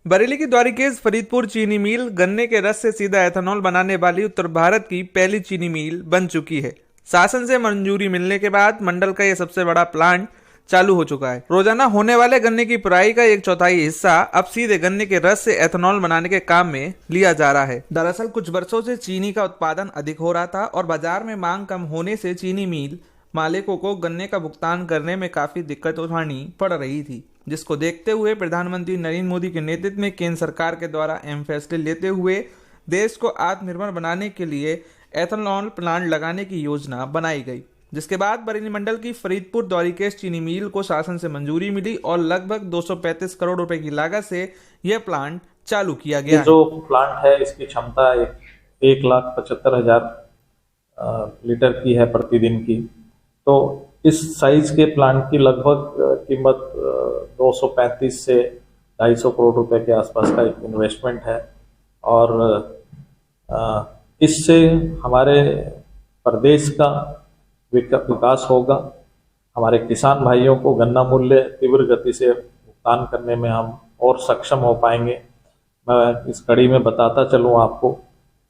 बरेली की द्वारिकेश फरीदपुर चीनी मिल गन्ने के रस से सीधा एथेनॉल बनाने वाली उत्तर भारत की पहली चीनी मिल बन चुकी है। शासन से मंजूरी मिलने के बाद मंडल का यह सबसे बड़ा प्लांट चालू हो चुका है। रोजाना होने वाले गन्ने की पेराई का 1/4 हिस्सा अब सीधे गन्ने के रस से एथेनॉल बनाने के काम में लिया जा रहा है। दरअसल कुछ वर्षों से चीनी का उत्पादन अधिक हो रहा था और बाजार में मांग कम होने से चीनी मिल मालिकों को गन्ने का भुगतान करने में काफी दिक्कत उठानी पड़ रही थी, जिसको देखते हुए प्रधानमंत्री नरेंद्र मोदी के नेतृत्व में केंद्र सरकार के द्वारा अहम फैसले लेते हुए देश को आत्मनिर्भर बनाने के लिए एथेनॉल प्लांट लगाने की योजना बनाई गई, जिसके बाद बरेली मंडल की फरीदपुर द्वारिकेश चीनी मिल को शासन से मंजूरी मिली और लगभग 235 करोड़ रुपए की लागत से यह प्लांट चालू किया गया है। जो प्लांट है इसकी क्षमता 1,75,000 लीटर की है प्रतिदिन की। तो इस साइज के प्लांट की लगभग कीमत 235 से 250 करोड़ रुपए के आसपास का एक इन्वेस्टमेंट है और इससे हमारे प्रदेश का विकास होगा। हमारे किसान भाइयों को गन्ना मूल्य तीव्र गति से भुगतान करने में हम और सक्षम हो पाएंगे। मैं इस कड़ी में बताता चलूँ आपको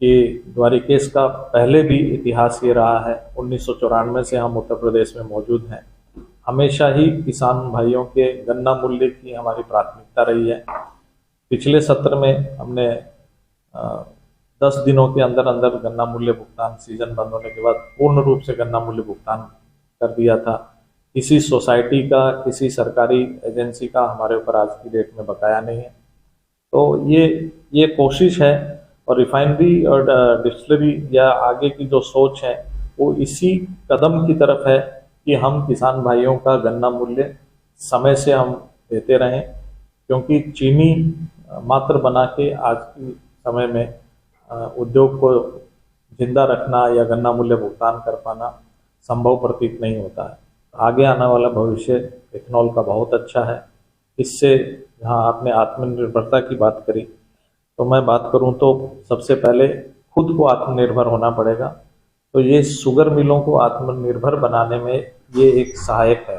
कि द्वारिकेश का पहले भी इतिहास ये रहा है। 1994 से हम उत्तर प्रदेश में मौजूद हैं। हमेशा ही किसान भाइयों के गन्ना मूल्य की हमारी प्राथमिकता रही है। पिछले सत्र में हमने 10 दिनों के अंदर अंदर गन्ना मूल्य भुगतान सीजन बंद होने के बाद पूर्ण रूप से गन्ना मूल्य भुगतान कर दिया था। किसी सोसाइटी का, किसी सरकारी एजेंसी का हमारे ऊपर आज की डेट में बकाया नहीं है। तो ये कोशिश है और रिफाइनरी और डिस्टिलरी या आगे की जो सोच है वो इसी कदम की तरफ है कि हम किसान भाइयों का गन्ना मूल्य समय से हम देते रहें, क्योंकि चीनी मात्र बना के आज के समय में उद्योग को जिंदा रखना या गन्ना मूल्य भुगतान कर पाना संभव प्रतीत नहीं होता है। आगे आने वाला भविष्य इथेनॉल का बहुत अच्छा है। इससे जहाँ आपने आत्मनिर्भरता की बात करी, तो मैं बात करूं तो सबसे पहले खुद को आत्मनिर्भर होना पड़ेगा। तो ये शुगर मिलों को आत्मनिर्भर बनाने में ये एक सहायक है।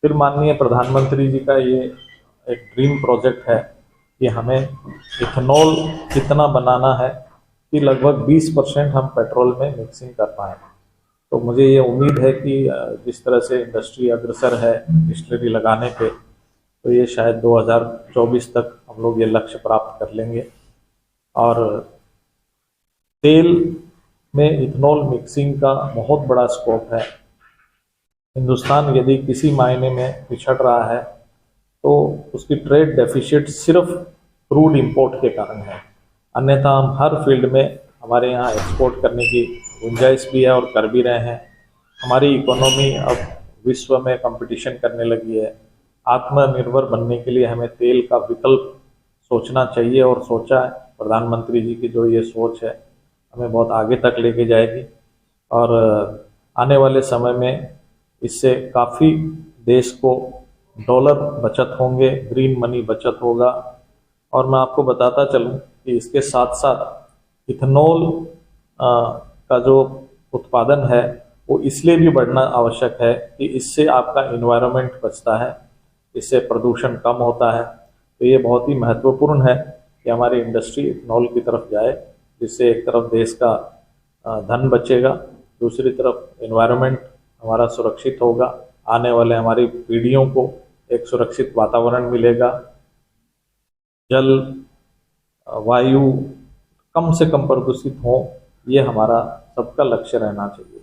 फिर माननीय प्रधानमंत्री जी का ये एक ड्रीम प्रोजेक्ट है कि हमें इथेनॉल कितना बनाना है कि लगभग 20% हम पेट्रोल में मिक्सिंग कर पाएँ। तो मुझे ये उम्मीद है कि जिस तरह से इंडस्ट्री अग्रसर है डिस्टिलरी लगाने पे, तो ये शायद 2024 तक हम लोग ये लक्ष्य प्राप्त कर लेंगे। और तेल में इथेनॉल मिक्सिंग का बहुत बड़ा स्कोप है। हिंदुस्तान यदि किसी मायने में पिछड़ रहा है तो उसकी ट्रेड डेफिसिट सिर्फ क्रूड इंपोर्ट के कारण है, अन्यथा हम हर फील्ड में हमारे यहाँ एक्सपोर्ट करने की गुंजाइश भी है और कर भी रहे हैं। हमारी इकोनॉमी अब विश्व में कंपटीशन करने लगी है। आत्मनिर्भर बनने के लिए हमें तेल का विकल्प सोचना चाहिए और सोचा है। प्रधानमंत्री जी की जो ये सोच है हमें बहुत आगे तक लेके जाएगी और आने वाले समय में इससे काफ़ी देश को डॉलर बचत होंगे, ग्रीन मनी बचत होगा। और मैं आपको बताता चलूँ कि इसके साथ साथ इथेनॉल का जो उत्पादन है वो इसलिए भी बढ़ना आवश्यक है कि इससे आपका इन्वायरमेंट बचता है, इससे प्रदूषण कम होता है। तो ये बहुत ही महत्वपूर्ण है कि हमारी इंडस्ट्री इथेनॉल की तरफ जाए, जिससे एक तरफ देश का धन बचेगा, दूसरी तरफ इन्वायरमेंट हमारा सुरक्षित होगा। आने वाले हमारी पीढ़ियों को एक सुरक्षित वातावरण मिलेगा। जल, वायु कम से कम प्रदूषित हो, ये हमारा सबका लक्ष्य रहना चाहिए।